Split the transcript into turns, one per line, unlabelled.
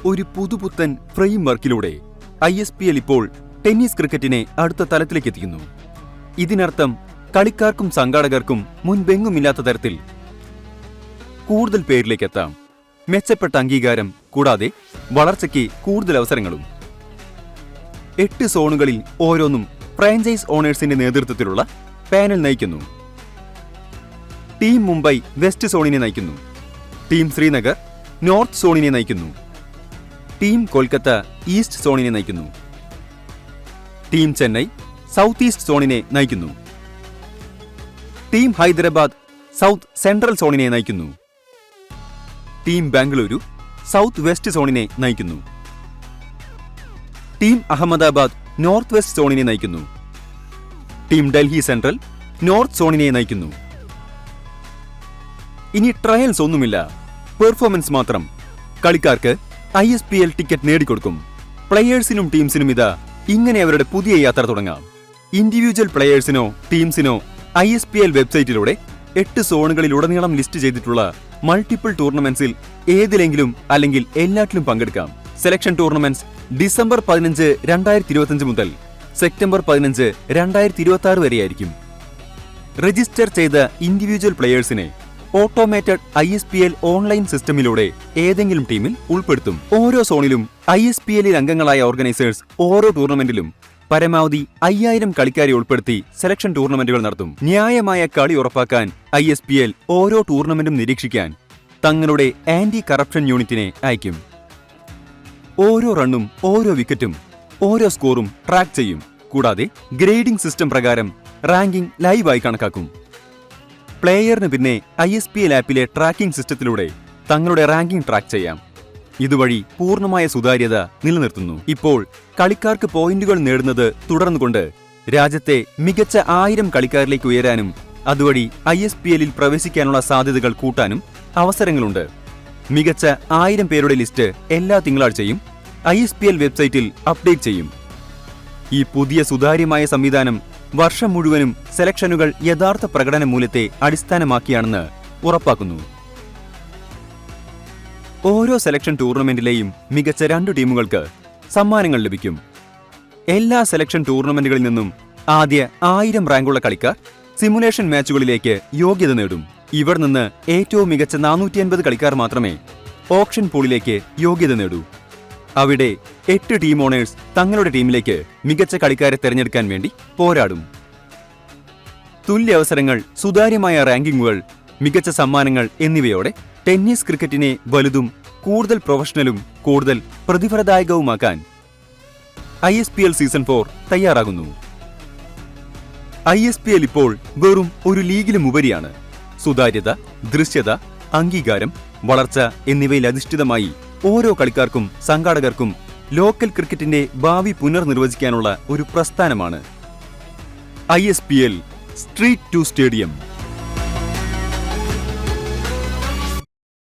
ഒരു പുതുപുത്തൻ frame വർക്കിലൂടെ ISPL ഇപ്പോൾ ടെന്നീസ് ക്രിക്കറ്റിനെ അടുത്ത തലത്തിലേക്ക് എത്തിക്കുന്നു. ഇതിനർത്ഥം കളിക്കാർക്കും സംഘാടകർക്കും മുൻപെങ്ങുമില്ലാത്ത തരത്തിൽ കൂടുതൽ പേരിലേക്ക് എത്താം. മെച്ചപ്പെട്ട അംഗീകാരം കൂടാതെ വളർച്ചയ്ക്ക് കൂടുതൽ അവസരങ്ങളും. 8 സോണുകളിൽ ഓരോന്നും ഫ്രാഞ്ചൈസ് ഓണേഴ്സിന്റെ നേതൃത്വത്തിലുള്ള പാനൽ നയിക്കുന്നു. ടീം മുംബൈ വെസ്റ്റ് സോണിനെ നയിക്കുന്നു. ടീം ശ്രീനഗർ നോർത്ത് സോണിനെ നയിക്കുന്നു. ടീം കൊൽക്കത്ത ഈസ്റ്റ് സോണിനെ നയിക്കുന്നു. ടീം ചെന്നൈ സൗത്ത് ഈസ്റ്റ് സോണിനെ നയിക്കുന്നു. ടീം ഹൈദരാബാദ് സൗത്ത് സെൻട്രൽ സോണിനെ നയിക്കുന്നു. ടീം ബാംഗ്ലൂരു സൗത്ത് വെസ്റ്റ് സോണിനെ നയിക്കുന്നു. ടീം അഹമ്മദാബാദ് നോർത്ത് വെസ്റ്റ് സോണിനെ നയിക്കുന്നു. ടീം ഡൽഹി സെൻട്രൽ നോർത്ത് സോണിനെ നയിക്കുന്നു. ഇനി ട്രയൽസ് ഒന്നുമില്ല, പെർഫോമൻസ് മാത്രം. കളിക്കാർക്ക് ISPL ടിക്കറ്റ് നേടിക്കൊടുക്കും. പ്ലെയേഴ്സിനും ടീംസിനും ഇങ്ങനെ അവരുടെ പുതിയ യാത്ര തുടങ്ങാം. ഇൻഡിവിജ്വൽ പ്ലെയേഴ്സിനോ ടീംസിനോ ISPL വെബ്സൈറ്റിലൂടെ 8 സോണുകളിലുടനീളം ലിസ്റ്റ് ചെയ്തിട്ടുള്ള മൾട്ടിപ്പിൾ ടൂർണമെന്റ്സിൽ ഏതിലെങ്കിലും അല്ലെങ്കിൽ എല്ലാറ്റിലും പങ്കെടുക്കാം. സെലക്ഷൻ ടൂർണമെന്റ്സ് ഡിസംബർ 15, 2025 മുതൽ സെപ്റ്റംബർ 15, 2026 വരെയായിരിക്കും. രജിസ്റ്റർ ചെയ്ത ഇൻഡിവിജ്വൽ പ്ലെയേഴ്സിനെ ഓട്ടോമേറ്റഡ് ISPL ഓൺലൈൻ സിസ്റ്റമിലൂടെ ഏതെങ്കിലും ടീമിൽ ഉൾപ്പെടുത്തും. ഓരോ സോണിലും ISPL അംഗങ്ങളായ ഓർഗനൈസേഴ്സ് ഓരോ ടൂർണമെന്റിലും പരമാവധി 5000 കളിക്കാരെ ഉൾപ്പെടുത്തി സെലക്ഷൻ ടൂർണമെന്റുകൾ നടത്തും. ന്യായമായ കളി ഉറപ്പാക്കാൻ ISPL ഓരോ ടൂർണമെന്റും നിരീക്ഷിക്കാൻ തങ്ങളുടെ ആന്റി കറപ്ഷൻ യൂണിറ്റിനെ അയക്കും. ഓരോ റണ്ണും ഓരോ വിക്കറ്റും ഓരോ സ്കോറും ട്രാക്ക് ചെയ്യും. കൂടാതെ ഗ്രേഡിംഗ് സിസ്റ്റം പ്രകാരം റാങ്കിംഗ് ലൈവായി കണക്കാക്കും. പ്ലേയറിന് പിന്നെ ISPL ആപ്പിലെ ട്രാക്കിംഗ് സിസ്റ്റത്തിലൂടെ തങ്ങളുടെ റാങ്കിംഗ് ട്രാക്ക് ചെയ്യാം. ഇതുവഴി പൂർണ്ണമായ സുതാര്യത നിലനിർത്തുന്നു. ഇപ്പോൾ കളിക്കാർക്ക് പോയിന്റുകൾ നേടുന്നത് തുടർന്നുകൊണ്ട് രാജ്യത്തെ മികച്ച 1000 കളിക്കാരിലേക്ക് ഉയരാനും അതുവഴി ISPL പ്രവേശിക്കാനുള്ള സാധ്യതകൾ കൂട്ടാനും അവസരങ്ങളുണ്ട്. മികച്ച 1000 പേരുടെ ലിസ്റ്റ് എല്ലാ തിങ്കളാഴ്ചയും ISPL വെബ്സൈറ്റിൽ അപ്ഡേറ്റ് ചെയ്യും. ഈ പുതിയ സുതാര്യമായ സംവിധാനം വർഷം മുഴുവനും സെലക്ഷനുകൾ യഥാർത്ഥ പ്രകടന മൂല്യത്തെ അടിസ്ഥാനമാക്കിയാണെന്ന് ഉറപ്പാക്കുന്നു. ഓരോ സെലക്ഷൻ ടൂർണമെന്റിലെയും മികച്ച 2 ടീമുകൾക്ക് സമ്മാനങ്ങൾ ലഭിക്കും. എല്ലാ സെലക്ഷൻ ടൂർണമെന്റുകളിൽ നിന്നും ആദ്യ 1000 റാങ്കുള്ള കളിക്കാർ സിമുലേഷൻ മാച്ചുകളിലേക്ക് യോഗ്യത നേടും. ഇവർ നിന്ന് ഏറ്റവും മികച്ച 450 കളിക്കാർ മാത്രമേ ഓപ്ഷൻ പൂളിലേക്ക് യോഗ്യത നേടൂ. അവിടെ 8 ടീം ഓണേഴ്സ് തങ്ങളുടെ ടീമിലേക്ക് മികച്ച കളിക്കാരെ തിരഞ്ഞെടുക്കാൻ വേണ്ടി പോരാടും. തുല്യ അവസരങ്ങൾ, സുതാര്യമായ റാങ്കിങ്ങുകൾ, മികച്ച സമ്മാനങ്ങൾ എന്നിവയോടെ ടെന്നീസ് ക്രിക്കറ്റിനെ വലുതും കൂടുതൽ പ്രൊഫഷണലും കൂടുതൽ പ്രതിഫലദായകവുമാക്കാൻ ISPL സീസൺ 4 തയ്യാറാകുന്നു. ISPL ഇപ്പോൾ വെറും ഒരു ലീഗിലും ഉപരിയാണ്. സുതാര്യത, ദൃശ്യത, അംഗീകാരം, വളർച്ച എന്നിവയിൽ അധിഷ്ഠിതമായി ഓരോ കളിക്കാർക്കും സംഘാടകർക്കും ലോക്കൽ ക്രിക്കറ്റിന്റെ ഭാവി പുനർനിർവചിക്കാനുള്ള ഒരു പ്രസ്ഥാനമാണ് ISPL സ്ട്രീറ്റ് ടു സ്റ്റേഡിയം.